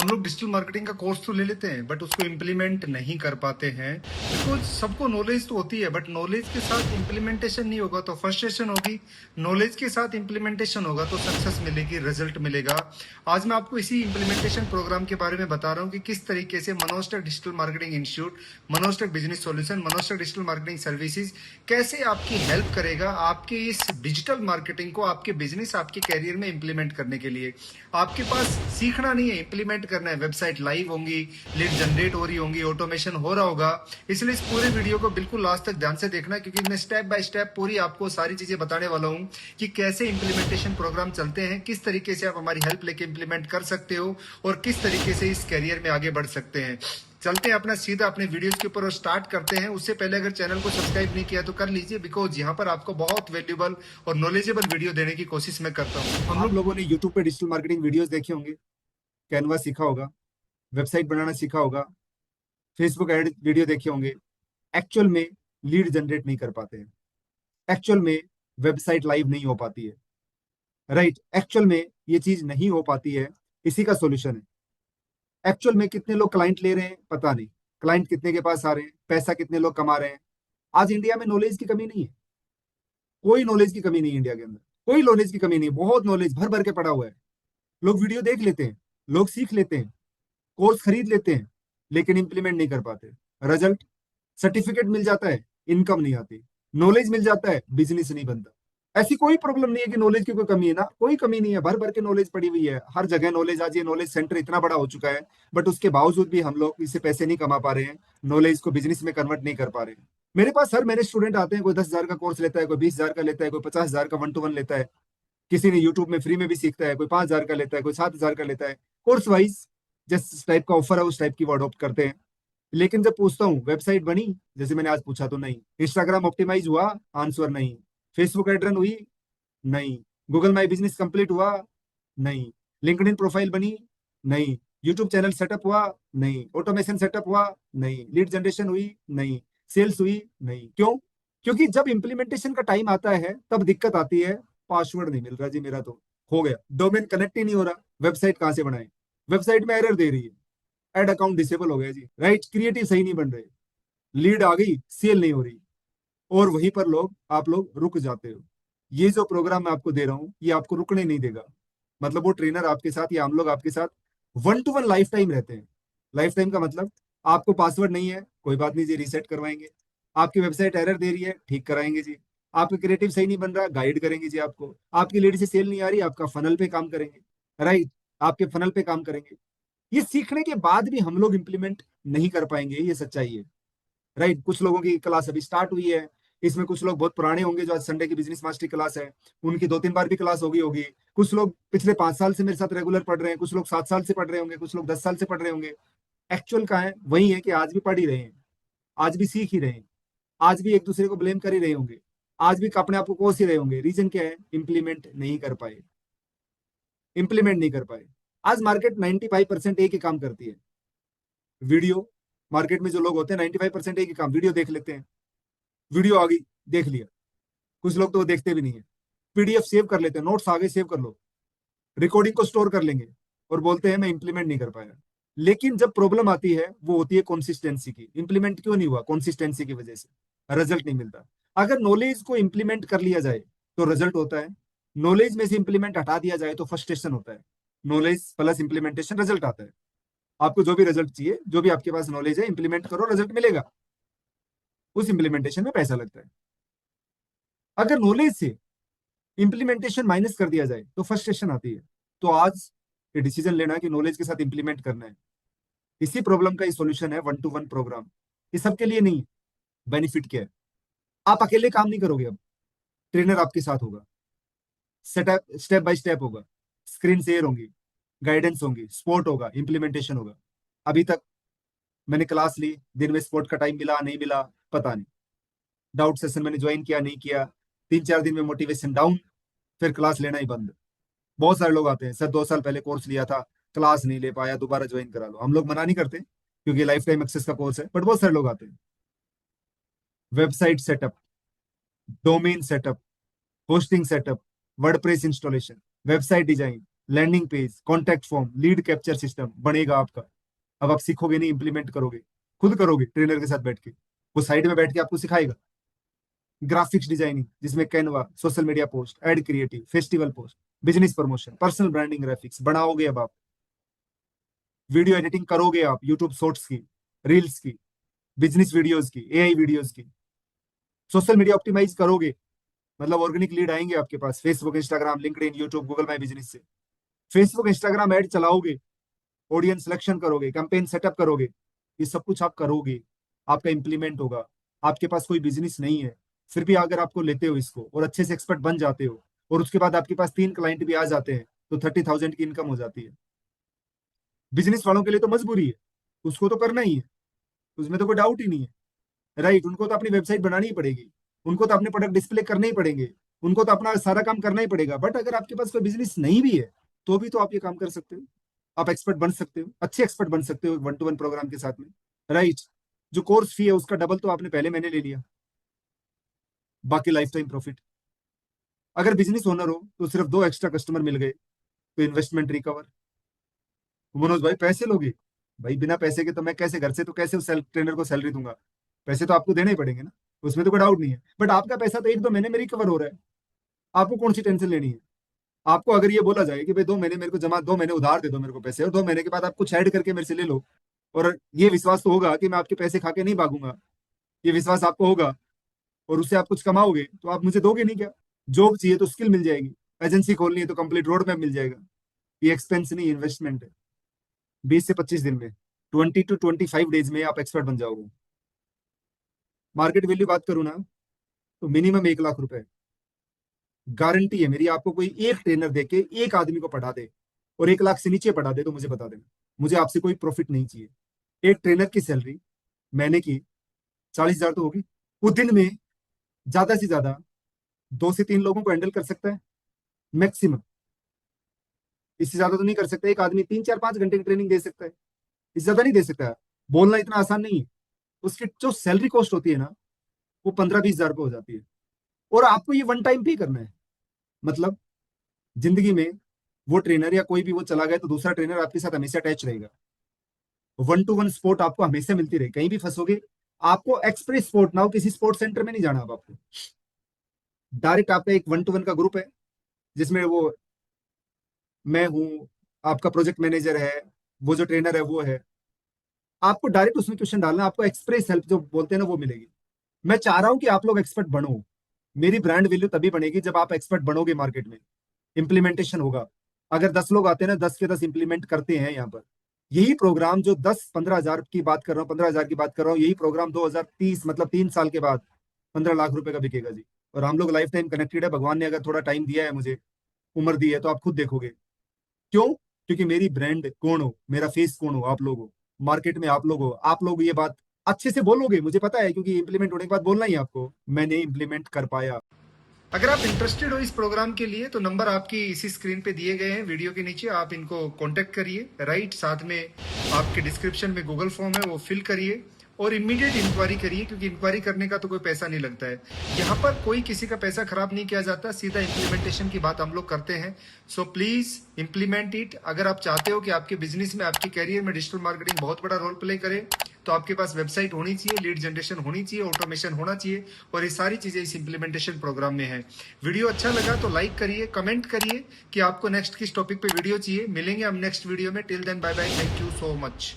हम लोग digital marketing का कोर्स तो ले लेते हैं बट उसको इम्प्लीमेंट नहीं कर पाते हैं। बिकॉज सबको नॉलेज तो होती है बट नॉलेज के साथ इम्प्लीमेंटेशन नहीं होगा तो फ्रस्ट्रेशन होगी। नॉलेज के साथ इम्प्लीमेंटेशन होगा तो सक्सेस मिलेगी, रिजल्ट मिलेगा। आज मैं आपको इसी इम्प्लीमेंटेशन प्रोग्राम के बारे में बता रहा हूँ कि किस तरीके से Manoj tech digital marketing institute, Manoj tech business solution, Manoj tech digital marketing services कैसे आपकी हेल्प करेगा आपके इस डिजिटल मार्केटिंग को आपके बिजनेस, आपके कैरियर में इम्प्लीमेंट करने के लिए। आपके पास सीखना नहीं है, इंप्लीमेंट करना है। वेबसाइट लाइव होंगी, लीड जनरेट हो रही होंगी, ऑटोमेशन हो रहा होगा। इसलिए इस पूरे वीडियो को बिल्कुल लास्ट तक ध्यान से देखना, क्योंकि मैं स्टेप बाय स्टेप पूरी आपको सारी चीजें बताने वाला हूं कि कैसे इंप्लीमेंटेशन प्रोग्राम चलते हैं, किस तरीके से आप हमारी हेल्प लेके इंप्लीमेंट कर सकते हो और किस तरीके से इस कैरियर में आगे बढ़ सकते हैं। चलते हैं अपना सीधा अपने वीडियोस के ऊपर और स्टार्ट करते हैं। उससे पहले अगर चैनल को सब्सक्राइब नहीं किया तो कर लीजिए, बिकॉज यहाँ पर आपको बहुत वैल्यूबल और नॉलेजेबल वीडियो देने की कोशिश मैं करता हूँ। हम लोगों ने यूट्यूब पे डिजिटल मार्केटिंग वीडियोस देखे होंगे, कैनवा सीखा होगा, वेबसाइट बनाना सीखा होगा, फेसबुक एड वीडियो देखे होंगे। एक्चुअल में लीड जनरेट नहीं कर पाते हैं, एक्चुअल में वेबसाइट लाइव नहीं हो पाती है। राइट, एक्चुअल में ये चीज नहीं हो पाती है। इसी का सोल्यूशन है। एक्चुअल में कितने लोग क्लाइंट ले रहे हैं पता नहीं, क्लाइंट कितने के पास आ रहे हैं, पैसा कितने लोग कमा रहे हैं। आज इंडिया में नॉलेज की कमी नहीं है, कोई नॉलेज की कमी नहीं है इंडिया के अंदर, कोई नॉलेज की कमी नहीं है। बहुत नॉलेज भर भर के पड़ा हुआ है। लोग वीडियो देख लेते हैं, लोग सीख लेते हैं, कोर्स खरीद लेते हैं, लेकिन इंप्लीमेंट नहीं कर पाते। रिजल्ट, सर्टिफिकेट मिल जाता है, इनकम नहीं आती। नॉलेज मिल जाता है, बिजनेस नहीं बनता। ऐसी कोई प्रॉब्लम नहीं है कि नॉलेज की कोई कमी है ना, कोई कमी नहीं है। भर भर के नॉलेज पड़ी हुई है, हर जगह नॉलेज। आज ये नॉलेज सेंटर इतना बड़ा हो चुका है, बट उसके बावजूद भी हम लोग इससे पैसे नहीं कमा पा रहे हैं, नॉलेज को बिजनेस में कन्वर्ट नहीं कर पा रहे हैं। मेरे पास सर मेरे स्टूडेंट आते हैं, कोई 10,000 का कोर्स लेता है, कोई 20,000 का लेता है, कोई 50,000 का 1-to-1 लेता है। किसी ने यूट्यूब में फ्री में भी सीखता है, कोई 5,000 का लेता है, कोई 7,000 का लेता है। कोर्स वाइज जिस टाइप का ऑफर है उस टाइप की वो अडॉप्ट करते हैं। लेकिन जब पूछता हूँ वेबसाइट बनी, जैसे मैंने आज पूछा तो नहीं। इंस्टाग्राम ऑप्टिमाइज हुआ, आंसर नहीं। फेसबुक एड रन हुई, नहीं। गूगल माई बिजनेस कंप्लीट हुआ, नहीं। लिंक्डइन प्रोफाइल बनी, नहीं। यूट्यूब चैनल सेटअप हुआ, नहीं। ऑटोमेशन सेटअप हुआ, नहीं। लीड जनरेशन हुई, नहीं। सेल्स हुई, नहीं। क्यों? क्योंकि जब इंप्लीमेंटेशन का टाइम आता है तब दिक्कत आती है। पासवर्ड नहीं मिल रहा जी, मेरा तो हो गया, डोमेन कनेक्ट ही नहीं हो रहा, वेबसाइट कहां से बनाए, वेबसाइट में एरर दे रही है, एड अकाउंट डिसेबल हो गया जी। राइट, क्रिएटिव सही नहीं बन रहे, लीड आ गई, सेल नहीं हो रही। और वहीं पर आप लोग रुक जाते हो। ये जो प्रोग्राम मैं आपको दे रहा हूँ ये आपको रुकने नहीं देगा। मतलब वो ट्रेनर आपके साथ या हम लोग आपके साथ 1-to-1 लाइफ टाइम रहते हैं। लाइफ टाइम का मतलब, आपको पासवर्ड नहीं है, कोई बात नहीं जी, रीसेट करवाएंगे। आपकी वेबसाइट एरर दे रही है, ठीक कराएंगे जी। आपका क्रिएटिव सही नहीं बन रहा, गाइड करेंगे जी आपको। आपकी लीड से सेल नहीं आ रही, आपका फनल पे काम करेंगे। राइट, आपके फनल पे काम करेंगे। ये सीखने के बाद भी हम लोग इंप्लीमेंट नहीं कर पाएंगे, ये सच्चाई है। राइट, कुछ लोगों की क्लास अभी स्टार्ट हुई है, इसमें कुछ लोग बहुत पुराने होंगे जो आज संडे की बिजनेस मास्टरी क्लास है, उनकी 2-3 बार भी क्लास होगी होगी। कुछ लोग पिछले 5 साल से मेरे साथ रेगुलर पढ़ रहे हैं, कुछ लोग 7 साल से पढ़ रहे होंगे, कुछ लोग 10 साल से पढ़ रहे होंगे। एक्चुअल कहाँ है? वही है कि आज भी पढ़ ही रहे हैं, आज भी सीख ही रहे हैं, आज भी एक दूसरे को ब्लेम कर ही रहे होंगे, आज भी अपने आप को कोस ही रहे होंगे। रीजन क्या है? इंप्लीमेंट नहीं कर पाए, इंप्लीमेंट नहीं कर पाए। आज मार्केट 95% एक ही काम करती है, वीडियो। मार्केट में जो लोग होते हैं 95% एक ही काम, वीडियो देख लेते हैं। वीडियो आ गई, देख लिया। कुछ लोग तो वो देखते भी नहीं है, पीडीएफ सेव कर लेते हैं, नोट्स आ गए सेव कर लो, रिकॉर्डिंग को स्टोर कर लेंगे और बोलते हैं मैं इंप्लीमेंट नहीं कर पाया। लेकिन जब प्रॉब्लम आती है वो होती है कंसिस्टेंसी की। इंप्लीमेंट क्यों नहीं हुआ? कंसिस्टेंसी की वजह से रिजल्ट नहीं मिलता। अगर नॉलेज को इंप्लीमेंट कर लिया जाए तो रिजल्ट होता है, नॉलेज में से इंप्लीमेंट हटा दिया जाए तो फ्रस्ट्रेशन होता है। नॉलेज प्लस इंप्लीमेंटेशन रिजल्ट आता है। आपको जो भी रिजल्ट चाहिए, जो भी आपके पास नॉलेज है, इंप्लीमेंट करो, रिजल्ट मिलेगा। उस इंप्लीमेंटेशन में पैसा लगता है। अगर नॉलेज से इंप्लीमेंटेशन माइनस कर दिया जाए तो फ्रस्ट्रेशन आती है। तो आज ये डिसीजन लेना है कि नॉलेज के साथ इंप्लीमेंट करना है। इसी प्रॉब्लम का ही सॉल्यूशन है 1-to-1 प्रोग्राम। ये सबके लिए नहीं है। बेनिफिट क्या है? आप अकेले काम नहीं करोगे, अब ट्रेनर आपके साथ होगा, सेटअप स्टेप बाय स्टेप होगा, स्क्रीन शेयर होंगी, गाइडेंस होंगी, स्पोर्ट होगा, इंप्लीमेंटेशन होगा। अभी तक मैंने क्लास ली, दिन में स्पोर्ट का टाइम मिला नहीं मिला पता नहीं, डाउट सेशन मैंने ज्वाइन किया नहीं किया, 3-4 दिन में मोटिवेशन डाउन, फिर क्लास लेना ही बंद। बहुत सारे लोग आते हैं, सर 2 साल पहले कोर्स लिया था, क्लास नहीं ले पाया, दोबारा ज्वाइन करा लो। हम लोग मना नहीं करते क्योंकि लाइफ टाइम एक्सेस का कोर्स है, बट बहुत सारे लोग आते हैं। Website setup, domain setup, hosting setup, WordPress installation, website design, landing page, contact form, lead capture system बनेगा आपका। अब आप सीखोगे नहीं, इंप्लीमेंट करोगे, खुद करोगे ट्रेनर के साथ बैठ के, वो साइड में बैठ के आपको सिखाएगा। ग्राफिक्स डिजाइनिंग जिसमें Canva, social media post, ad creative, festival post, business promotion, personal branding, graphics बनाओगे अब आप। वीडियो एडिटिंग करोगे आप, यूट्यूब शॉर्ट्स की, रील्स की, बिजनेस वीडियोस की, एआई वीडियोस की। सोशल मीडिया ऑप्टिमाइज करोगे, मतलब ऑर्गेनिक लीड आएंगे आपके पास, Facebook, Instagram, LinkedIn, YouTube, Google my business से। फेसबुक, इंस्टाग्राम ऐड चलाओगे, ऑडियंस सिलेक्शन करोगे, कैंपेन सेटअप करोगे, ये सब कुछ आप करोगे, आपका इंप्लीमेंट होगा। आपके पास कोई बिजनेस नहीं है, फिर भी अगर आपको लेते हो इसको और अच्छे से एक्सपर्ट बन जाते हो, और उसके बाद आपके पास 3 क्लाइंट भी आ जाते हैं, तो 30,000 की इनकम हो जाती है। बिजनेस वालों के लिए तो मजबूरी है, उसको तो करना ही है, उसमें तो कोई डाउट ही नहीं है, राइट। उनको तो अपनी वेबसाइट बनानी ही पड़ेगी, उनको तो अपने प्रोडक्ट डिस्प्ले करने ही पड़ेंगे, उनको तो अपना सारा काम करना ही पड़ेगा। बट अगर आपके पास कोई बिजनेस नहीं भी है, तो भी तो आप ये काम कर सकते हो, आप एक्सपर्ट बन सकते हो, अच्छे एक्सपर्ट बन सकते हो 1-to-1 प्रोग्राम के साथ में, राइट। जो कोर्स फी है उसका डबल तो आपने पहले महीने ले लिया, बाकी लाइफ टाइम प्रॉफिट। अगर बिजनेस ओनर हो तो सिर्फ 2 एक्स्ट्रा कस्टमर मिल गए तो इन्वेस्टमेंट रिकवर। मनोज भाई पैसे लोगे, भाई बिना पैसे के तो मैं कैसे, घर से तो कैसे उस ट्रेनर को सैलरी दूंगा, पैसे तो आपको देने ही पड़ेंगे ना, उसमें तो कोई डाउट नहीं है। बट आपका पैसा तो 1-2 महीने में रिकवर हो रहा है, आपको कौन सी टेंशन लेनी है। आपको अगर ये बोला जाए कि भाई 2 महीने मेरे को जमा, 2 महीने उधार दे दो मेरे को पैसे, और 2 महीने के बाद आप कुछ ऐड करके मेरे से ले लो, और ये विश्वास तो होगा कि मैं आपके पैसे खा के नहीं भागूंगा, ये विश्वास आपको होगा, और उससे आप कुछ कमाओगे, तो आप मुझे दोगे नहीं क्या। जॉब चाहिए तो स्किल मिल जाएगी, एजेंसी खोलनी है तो कंप्लीट रोड मैप मिल जाएगा। ये एक्सपेंस नहीं, इन्वेस्टमेंट है। 20 से 25 दिन में, 20 to 25 डेज में आप एक्सपर्ट बन जाओगे। मार्केट वैल्यू बात करूँ ना, तो मिनिमम 1 लाख रुपए गारंटी है मेरी। आपको कोई एक ट्रेनर देके एक आदमी को पढ़ा दे और 1 लाख से नीचे पढ़ा दे तो मुझे बता देना, मुझे आपसे कोई प्रॉफिट नहीं चाहिए। एक ट्रेनर की सैलरी महीने की 40,000 तो होगी। वो दिन में ज्यादा से ज्यादा 2 से 3 लोगों को हैंडल कर सकता है मैक्सिमम, इससे ज्यादा तो नहीं कर सकता। एक आदमी 3, 4, 5 घंटे की ट्रेनिंग दे सकता है, इससे ज्यादा नहीं दे सकता। बोलना इतना आसान नहीं है। उसकी जो सैलरी कॉस्ट होती है ना, वो 15-20 हजार रुपये हो जाती है, और आपको ये वन टाइम पे करना है। मतलब जिंदगी में वो ट्रेनर या कोई भी वो चला गया तो दूसरा ट्रेनर आपके साथ हमेशा अटैच रहेगा। 1-to-1 सपोर्ट आपको हमेशा मिलती रहे, कहीं भी फंसोगे आपको एक्सप्रेस सपोर्ट ना हो, किसी स्पोर्ट सेंटर में नहीं जाना। अब आपको डायरेक्ट आपका एक 1-to-1 का ग्रुप है, जिसमें वो मैं हूँ, आपका प्रोजेक्ट मैनेजर है, वो जो ट्रेनर है वो है। आपको डायरेक्ट उसमें क्वेश्चन डालना, आपको एक्सप्रेस हेल्प जो बोलते हैं ना वो मिलेगी। मैं चाह रहा हूं कि आप लोग एक्सपर्ट बनो। मेरी ब्रांड वैल्यू तभी बनेगी जब आप एक्सपर्ट बनोगे मार्केट में, इंप्लीमेंटेशन होगा। अगर 10 लोग आते हैं ना, 10 के 10 इंप्लीमेंट करते हैं यहाँ पर, यही प्रोग्राम जो 10-15 हजार की बात कर रहा हूँ, 15 हजार की बात कर रहा हूँ, यही प्रोग्राम 2030 मतलब 3 साल के बाद 15 लाख रुपए का बिकेगा जी। और हम लोग लाइफ टाइम कनेक्टेड है, भगवान ने अगर थोड़ा टाइम दिया है मुझे, उम्र दी है, तो आप खुद देखोगे। क्यों? क्योंकि मेरी ब्रांड कौन हो, मेरा फेस कौन हो, आप लोग हो, मार्केट में आप लोग हो। आप लोग ये बात अच्छे से बोलोगे, मुझे पता है, क्योंकि इंप्लीमेंट होने के बाद बोलना ही आपको, मैंने इंप्लीमेंट कर पाया। अगर आप इंटरेस्टेड हो इस प्रोग्राम के लिए तो नंबर आपकी इसी स्क्रीन पे दिए गए हैं वीडियो के नीचे, आप इनको कांटेक्ट करिए, राइट। साथ में आपके डिस्क्रिप्शन में गूगल फॉर्म है, वो फिल करिए और इमीडिएट इंक्वायरी करिए, क्योंकि इंक्वायरी करने का तो कोई पैसा नहीं लगता है। यहाँ पर कोई किसी का पैसा खराब नहीं किया जाता, सीधा इम्प्लीमेंटेशन की बात हम लोग करते हैं। So please implement it. अगर आप चाहते हो कि आपके बिजनेस में, आपके कैरियर में डिजिटल मार्केटिंग बहुत बड़ा रोल प्ले करे, तो आपके पास वेबसाइट होनी चाहिए, लीड जनरेशन होनी चाहिए, ऑटोमेशन होना चाहिए, और ये सारी चीजें इस इंप्लीमेंटेशन प्रोग्राम में है। वीडियो अच्छा लगा तो लाइक करिए, कमेंट करिए कि आपको नेक्स्ट किस टॉपिक पे वीडियो चाहिए। मिलेंगे हम नेक्स्ट वीडियो में। Till then bye bye, thank you so much.